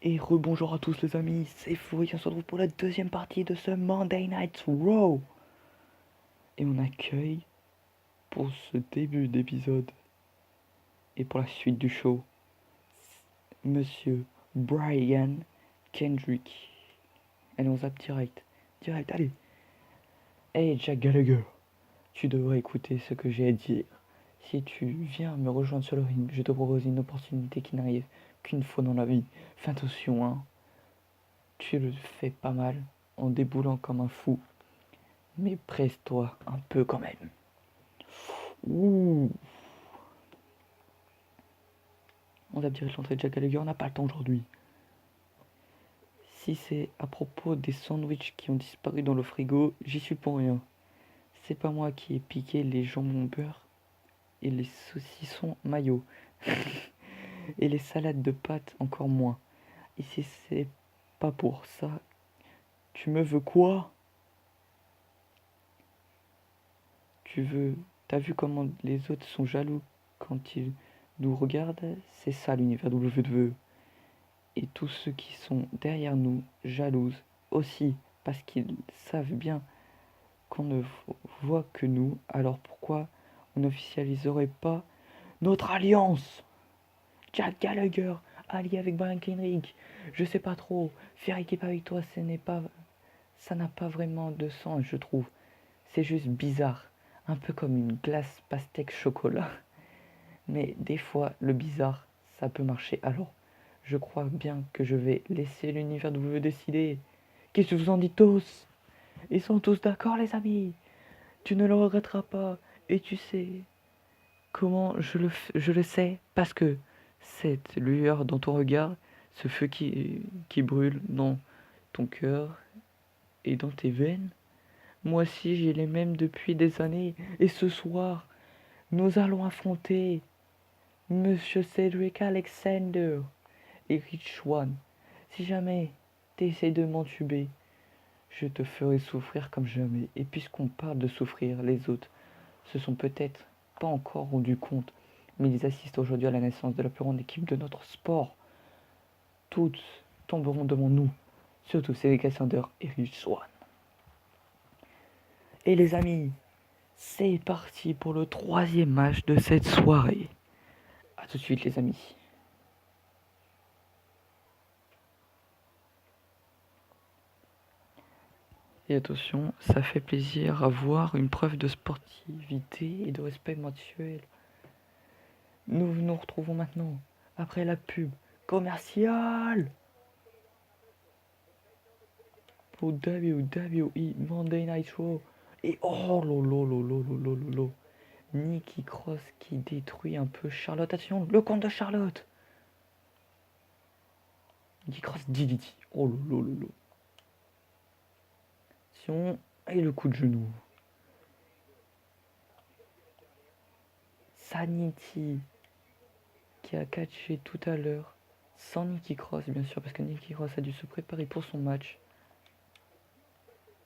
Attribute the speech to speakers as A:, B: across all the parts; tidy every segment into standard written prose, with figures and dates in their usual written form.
A: Et rebonjour à tous les amis, c'est Foury, on se retrouve pour la deuxième partie de ce Monday Night Raw. Et on accueille pour ce début d'épisode et pour la suite du show, Monsieur Brian Kendrick. Allez, on zappe direct, allez. Hey Jack Gallagher, tu devrais écouter ce que j'ai à dire. Si tu viens me rejoindre sur le ring, je te propose une opportunité qui n'arrive qu'une fois dans la vie. Fais attention, hein. Tu le fais pas mal en déboulant comme un fou. Mais presse-toi un peu quand même. Ouh. On va direct l'entrée de Jack Gallagher, on n'a pas le temps aujourd'hui. Si c'est à propos des sandwichs qui ont disparu dans le frigo, j'y suis pour rien. C'est pas moi qui ai piqué les jambons beurre et les saucissons mayo. Et les salades de pâtes encore moins. Et si c'est pas pour ça, tu me veux quoi? T'as vu comment les autres sont jaloux quand ils nous regardent? C'est ça l'univers WWE. Et tous ceux qui sont derrière nous jalousent aussi parce qu'ils savent bien qu'on ne voit que nous. Alors pourquoi on n'officialiserait pas notre alliance? Jack Gallagher allié avec Brian Kendrick, je sais pas trop. Faire équipe avec toi, ça n'a pas vraiment de sens, je trouve. C'est juste bizarre, un peu comme une glace pastèque chocolat. Mais des fois, le bizarre, ça peut marcher. Alors, je crois bien que je vais laisser l'univers de vous décider. Qu'est-ce que vous en dites tous? Ils sont tous d'accord, les amis. Tu ne le regretteras pas. Et tu sais comment je le sais? Parce que cette lueur dans ton regard, ce feu qui brûle dans ton cœur et dans tes veines, moi aussi j'ai les mêmes depuis des années. Et ce soir, nous allons affronter Monsieur Cedric Alexander et Rich One. Si jamais t'essayes de m'entuber, je te ferai souffrir comme jamais. Et puisqu'on parle de souffrir, les autres se sont peut-être pas encore rendus compte, mais ils assistent aujourd'hui à la naissance de la plus grande équipe de notre sport. Toutes tomberont devant nous, surtout Cedric Alexander et Rich One. Et les amis, c'est parti pour le troisième match de cette soirée. A tout de suite les amis. Et attention, ça fait plaisir à voir une preuve de sportivité et de respect mutuel. Nous nous retrouvons maintenant, après la pub commerciale, pour WWE Monday Night Raw. Et oh lolo, Nikki Cross qui détruit un peu Charlotte. Attention, le compte de Charlotte. Nikki Cross DDT. Oh lolo. Attention, et le coup de genou. Sanity qui a catché tout à l'heure, sans Nikki Cross bien sûr, parce que Nikki Cross a dû se préparer pour son match.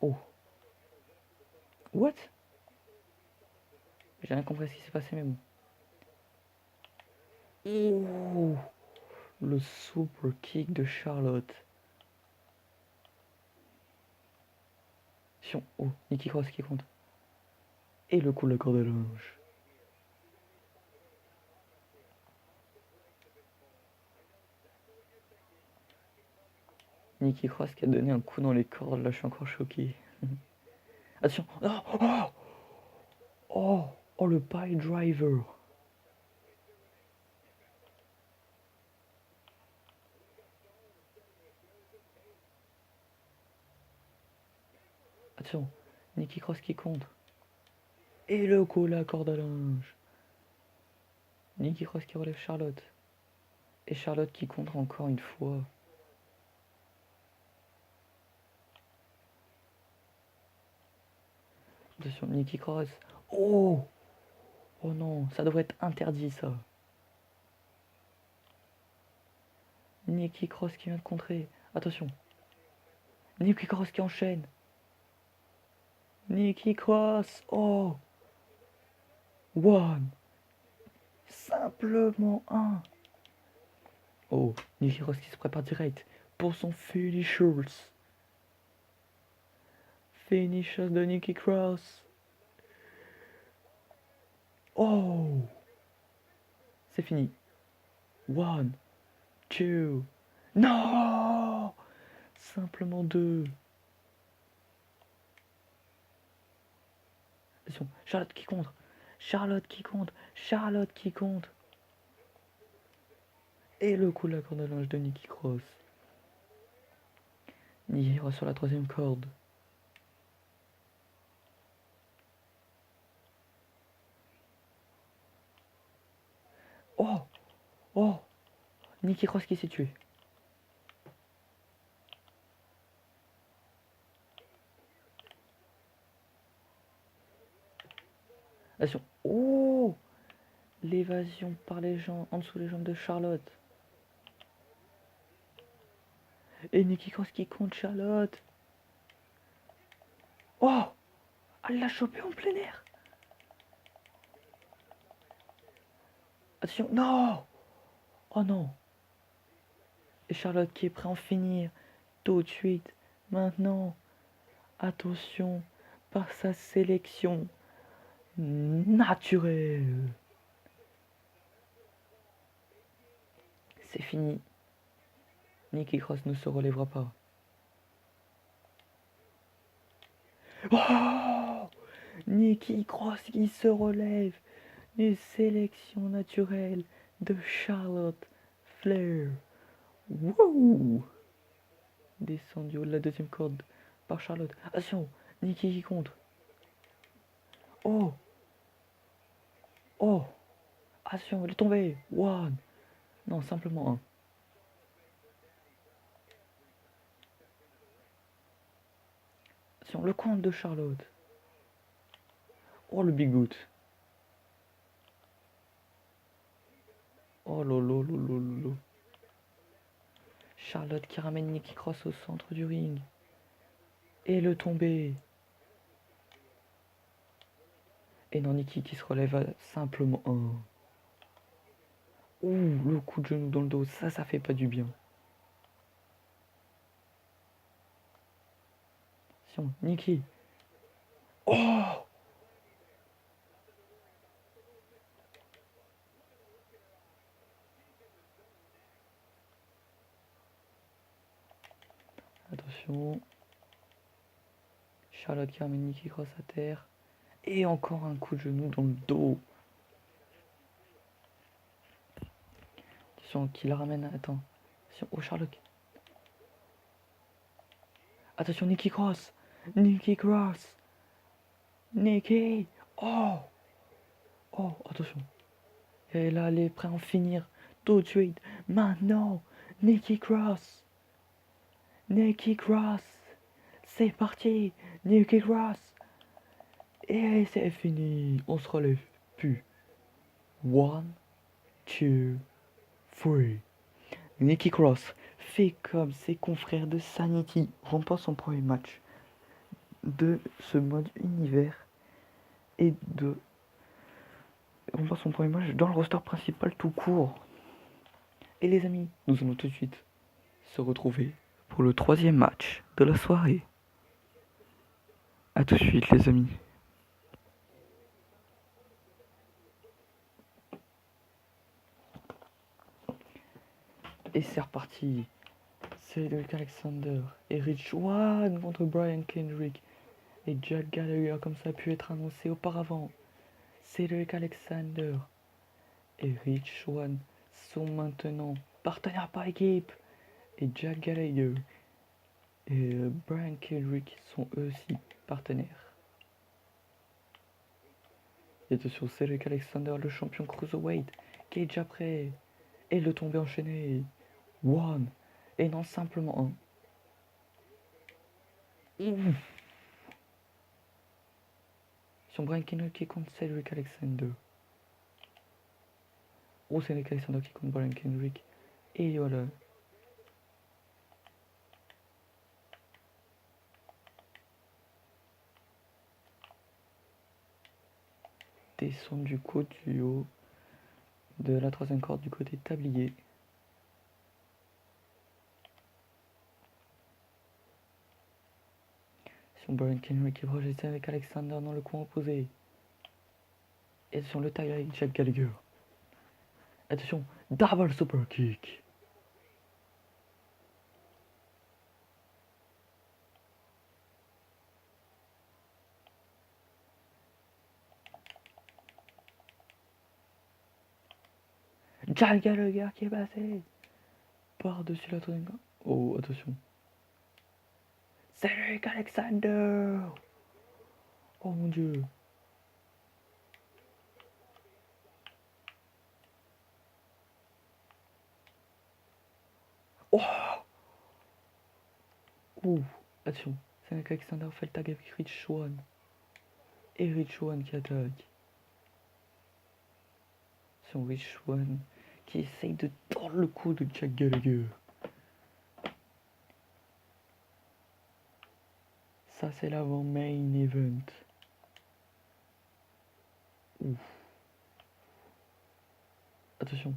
A: Oh. What? J'ai rien compris à ce qui s'est passé, mais bon. Oh, le super kick de Charlotte. Oh, Nikki Cross qui compte. Et le coup de la corde à linge. Nikki Cross qui a donné un coup dans les cordes, là je suis encore choqué. Attention. Oh, le pile driver. Attention, Nikki Cross qui compte. Et le coup de la corde à linge. Nikki Cross qui relève Charlotte. Et Charlotte qui contre encore une fois. Attention, Nikki Cross. Oh non, ça devrait être interdit ça. Nikki Cross qui vient de contrer. Attention. Nikki Cross qui enchaîne. Nikki Cross. Oh. One. Simplement un. Oh, Nikki Cross qui se prépare direct pour son finishers. Finishers de Nikki Cross. Oh, c'est fini. 1, 2. Non, simplement 2. Attention, Charlotte qui contre. Charlotte qui compte. Charlotte qui compte. Et le coup de la corde à linge de Nikki Cross. Nikki Cross sur la 3e corde. Oh, oh, Nikki Cross qui s'est tué. Attention. Oh, l'évasion par les jambes, en dessous les jambes de Charlotte. Et Nikki Cross qui compte Charlotte. Oh, elle l'a chopé en plein air. Attention, non. Oh non. Et Charlotte qui est prêt à en finir tout de suite, maintenant. Attention, par sa sélection naturelle. C'est fini. Nikki Cross ne se relèvera pas. Oh, Nikki Cross qui se relève. Une sélection naturelle de Charlotte Flair. Wouh! Descendu au de la 2e corde par Charlotte. Attention, Nikki qui contre. Oh! Oh! Attention, elle est tombée. 1. Non, simplement 1. Attention, le compte de Charlotte. Oh, le big boot. Oh lolo lolo lolo. Charlotte qui ramène Nikki Cross au centre du ring. Et le tombé. Et non, Nikki qui se relève à simplement 1. Ouh, le coup de genou dans le dos, ça fait pas du bien. Attention, Nikki. Oh! Attention. Charlotte qui ramène Nikki Cross à terre. Et encore un coup de genou dans le dos. Attention, qui la ramène. Attends. Attention, oh Charlotte. Attention, Nikki Cross. Nikki Cross. Nikki. Oh. Oh, attention. Et là, elle est prête à en finir tout de suite. Maintenant. Nikki Cross. Nikki Cross. C'est parti. Nikki Cross. Et c'est fini. On se relève plus. 1, 2, 3. Nikki Cross fait comme ses confrères de Sanity, remporte son premier match de ce mode univers et remporte son premier match dans le roster principal tout court. Et les amis, nous allons tout de suite se retrouver pour le 3e match de la soirée. A tout de suite les amis. Et c'est reparti. Cedric Alexander et Rich Swann contre Brian Kendrick et Jack Gallagher comme ça a pu être annoncé auparavant. Cedric Alexander et Rich Swann sont maintenant partenaires par équipe et Jack Gallagher et Brian Kendrick sont eux aussi partenaires. Et attention, Cedric Alexander, le champion cruiserweight, qui est déjà prêt et le tombé enchaîné. 1 et non simplement 1. Sur Brian Kendrick qui compte Cedric Alexander. Oh, Cedric Alexander qui compte Brian Kendrick. Et voilà. Descend du coup du haut de la 3e corde du côté tablier. Sur Brian Kendrick qui projette avec Alexander dans le coin opposé. Et sur le taille avec Jack Gallagher. Attention, double super kick. Jack Gallagher qui est passé par-dessus la troisième. Oh, attention. Cedric Alexander. Oh mon dieu. Oh. Ouh. Attention. Cedric Alexander fait le tag avec Rich Swann. Et Rich Swann qui attaque. Attention, Rich Swann qui essaye de tordre le cou de Jack Gallagher. Ça c'est l'avant main event. Ouf. Attention.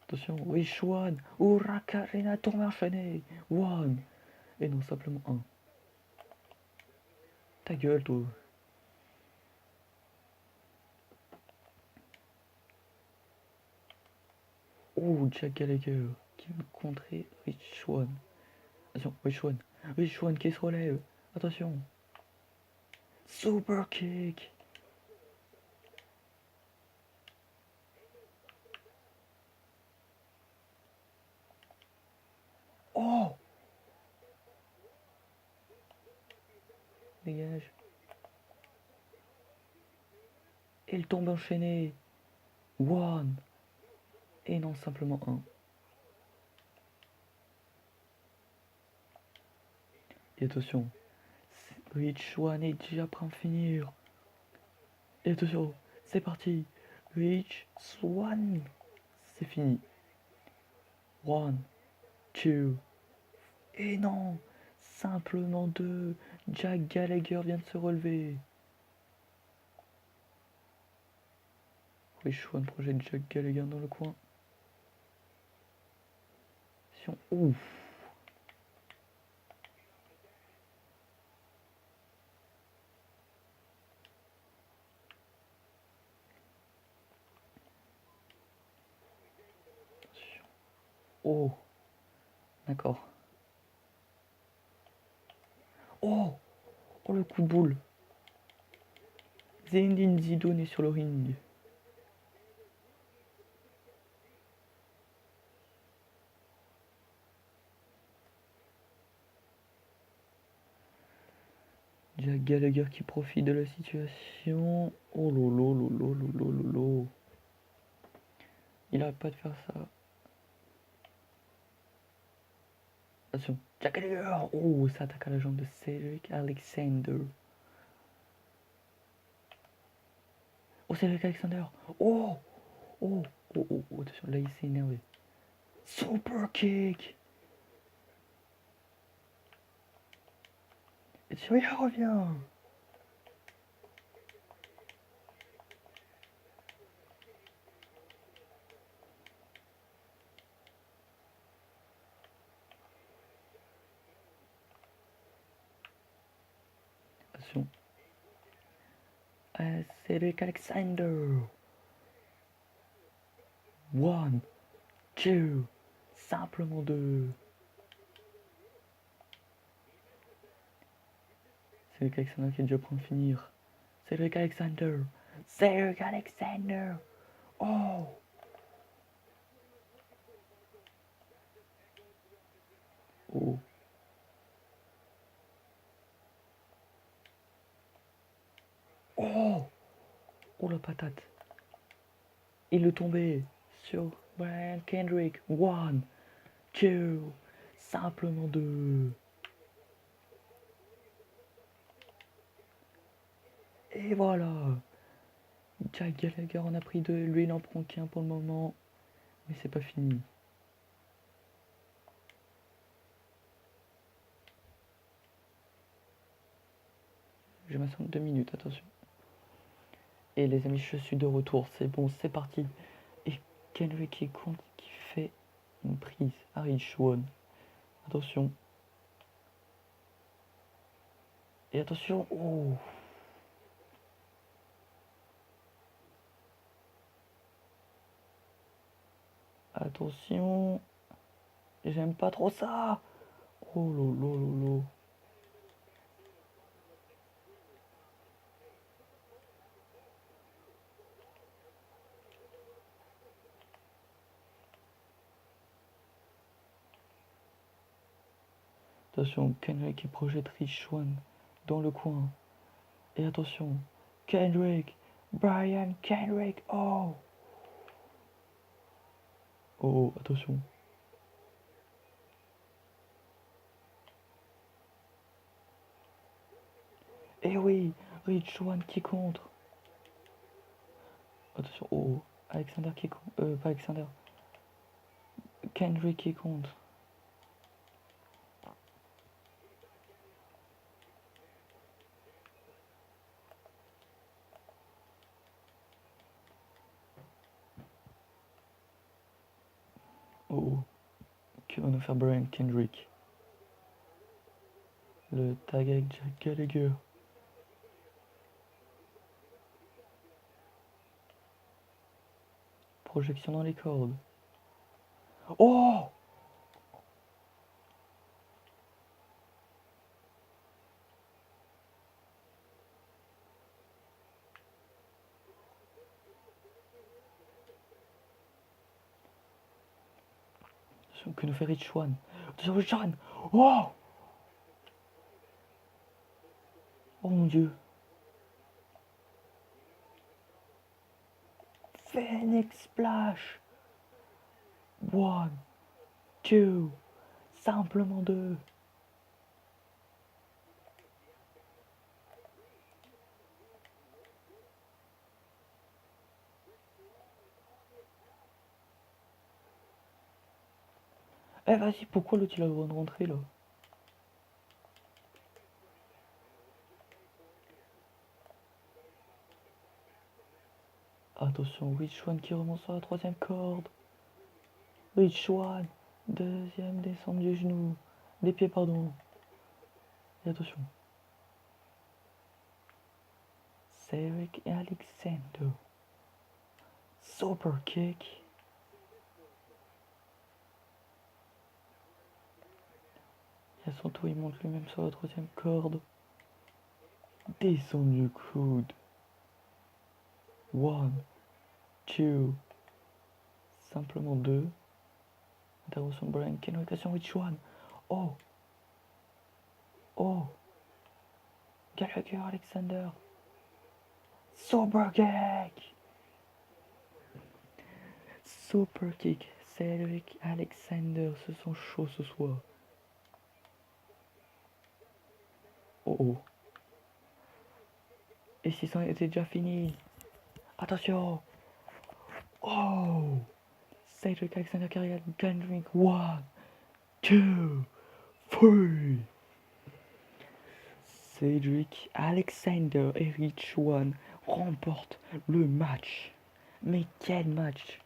A: Attention, Rich Swann. Huracarina tourne enchaîné. One. Et non, simplement un. Ta gueule, toi. Oh, Jack Gallagher qui veut contrer Rich Swann. Attention, Rich Swann. Rich Swann qui se relève. Attention. Super kick. Oh. Dégage. Et il tombe enchaîné. One. Et non, simplement un. Et attention. Rich Swann est déjà prêt à finir. Et attention. C'est parti. Rich Swann. C'est fini. One. Two. Et non. Simplement deux. Jack Gallagher vient de se relever. Rich Swann projette Jack Gallagher dans le coin. Ouf. Oh. D'accord. Oh. Oh le coup de boule. Zinedine Zidane est sur le ring. Jack Gallagher qui profite de la situation. Oh lolo lolo lolo lolo. Il arrête pas de faire ça. Attention. Jack Gallagher. Oh, ça attaque à la jambe de Cedric Alexander. Oh, Cedric Alexander. Oh. Oh. Oh, oh, oh. Attention, là il s'est énervé. Super kick. Et attention, il revient. Attention. Cedric Alexander. One, two, simplement deux. Cedric Alexander qui est déjà prêt à finir. Cedric Alexander. Cedric Alexander. Oh. Oh. Oh. Oh la patate. Il est tombé sur Brian Kendrick. One, two, simplement deux. Et voilà. Jack Gallagher en a pris deux. Lui, il en prend qu'un pour le moment. Mais c'est pas fini. Je m'assure 2 minutes, attention. Et les amis, je suis de retour. C'est bon, c'est parti. Et Kendrick qui compte, qui fait une prise. Rich Swann. Attention. Et attention. Oh. Attention. J'aime pas trop ça. Oh lolo lolo. Attention, Kendrick qui projette Rich Swann dans le coin. Et attention, Kendrick, Brian Kendrick, oh. Oh, attention. Et oui, Rich Swann qui contre. Attention, oh, Alexander qui contre. Pas Alexander. Kendrick qui contre. Oh, que va nous faire Brian Kendrick? Le tag avec Jack Gallagher. Projection dans les cordes. Oh! Attention, que nous fait Rich Swann? Attention, Rich Swann! Oh! Oh mon dieu! Phoenix Splash! 1, 2, simplement 2. Eh vas-y, pourquoi l'autre il a le droit de rentrer là? Attention, Rich Swann qui remonte sur la troisième corde. Rich Swann, deuxième descente du genou. Des pieds, pardon. Et attention. Cedric Alexander. Super kick. Et à son tour, il monte lui-même sur la troisième corde. Descend du coude. 1, 2. Simplement 2. Intervention de Brian Kendrick. Attention, Rich Swann. Oh. Oh. Gallagher Alexander. Super kick. Super kick. Cedric Alexander se sent chaud ce soir. Oh oh. Et si ça était déjà fini? Attention. Oh. Cedric Alexander Carrigan Kendrick. 1, 2, 3. Cedric Alexander et Rich Swann remportent le match. Mais quel match!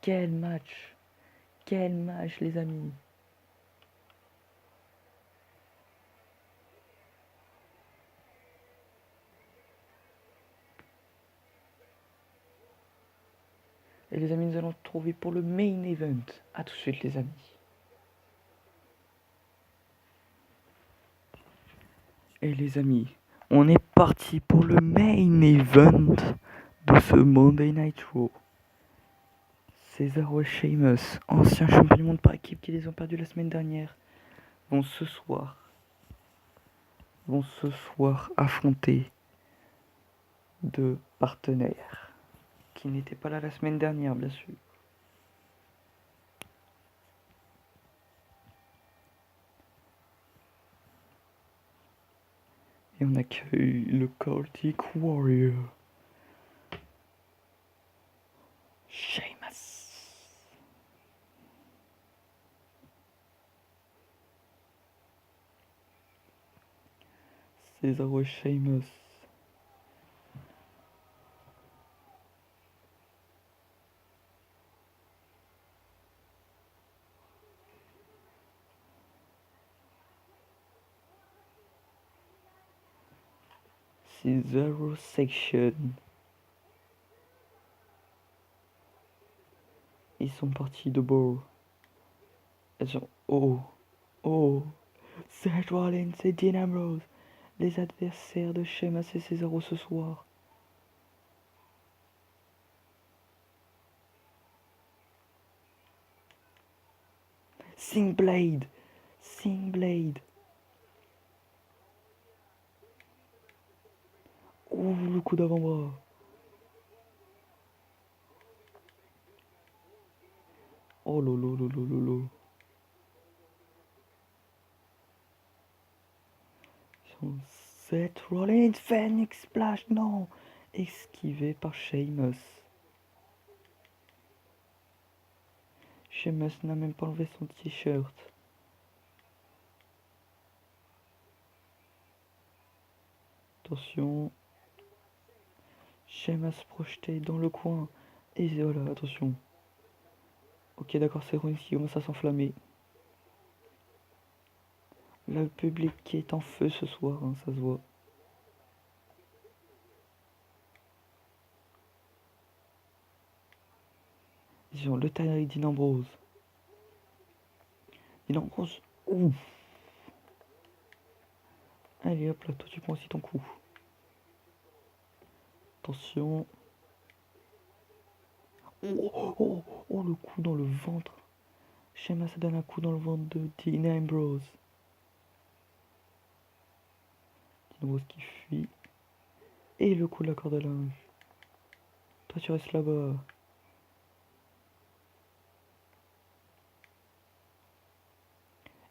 A: Quel match! Quel match, les amis! Et les amis, nous allons trouver pour le main event. A tout de suite, les amis. Et les amis, on est parti pour le main event de ce Monday Night Raw. Cesaro et Sheamus, anciens champions du monde par équipe qui les ont perdus la semaine dernière, vont ce soir affronter deux partenaires qui n'étaient pas là la semaine dernière, bien sûr. Et on accueille le Celtic Warrior, Sheamus. Cesaro et Sheamus. Zero Section. Ils sont partis de bord. Oh, Seth Rollins et Dean Ambrose, les adversaires de Sheamus et Cesaro ce soir. Sing Blade. Oh, le coup d'avant-bras. Oh lolo. Seth Rollins, Phoenix Splash, non. Esquivé par Sheamus. Sheamus n'a même pas enlevé son t-shirt. Attention. Sheamus projeté dans le coin. Et voilà, attention. Ok, d'accord, c'est Rollins qui commence à s'enflammer. Le public qui est en feu ce soir, hein, ça se voit. Ils ont le tannery Dean Ambrose. Ouf. Allez hop là, toi tu prends aussi ton coup. Attention. Oh, le coup dans le ventre. Sheamus donne un coup dans le ventre de Dean Ambrose. Dean Ambrose qui fuit. Et le coup de la corde à linge. Toi tu restes là-bas.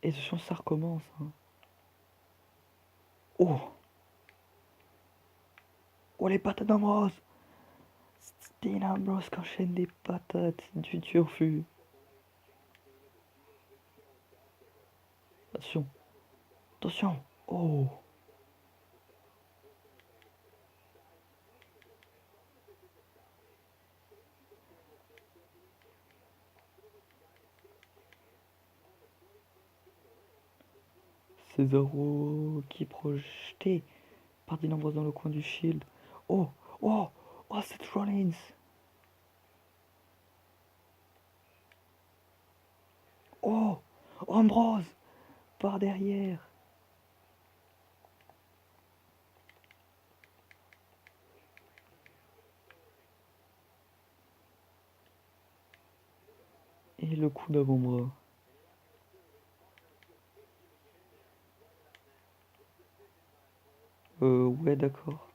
A: Et attention, ça recommence. Hein. Oh, les patates d'Ambrose. Dean Ambrose qui enchaîne des patates du turfu. Attention. Oh. Cesaro qui est projeté par Dean Ambrose dans le coin du shield. Oh, Seth Rollins. Oh, Ambrose par derrière. Et le coup d'avant-bras. Ouais, d'accord.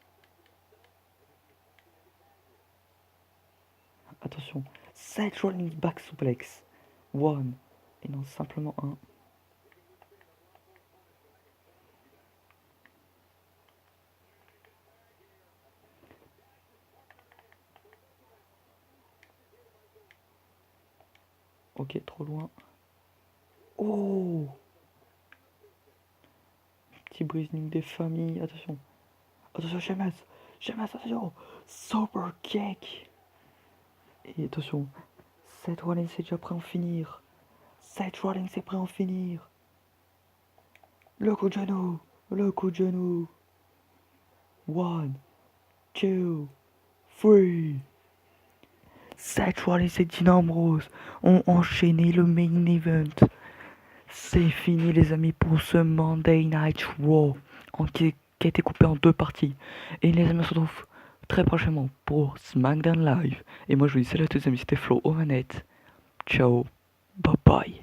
A: Attention. Seth Rollins back suplex. One. Et non, simplement un. Ok, trop loin. Oh, petit brising des familles. Attention. Sheamus, attention. Super kick. Et attention. Seth Rollins est déjà prêt à en finir. Le coup de genou. 1, 2, 3. Seth Rollins et Dean Ambrose ont enchaîné le main event. C'est fini les amis pour ce Monday Night Raw qui a été coupé en 2 parties. Et les amis, on se retrouve très prochainement pour SmackDown Live. Et moi je vous dis salut à tous les amis, c'était Flo aux manettes. Ciao, bye bye.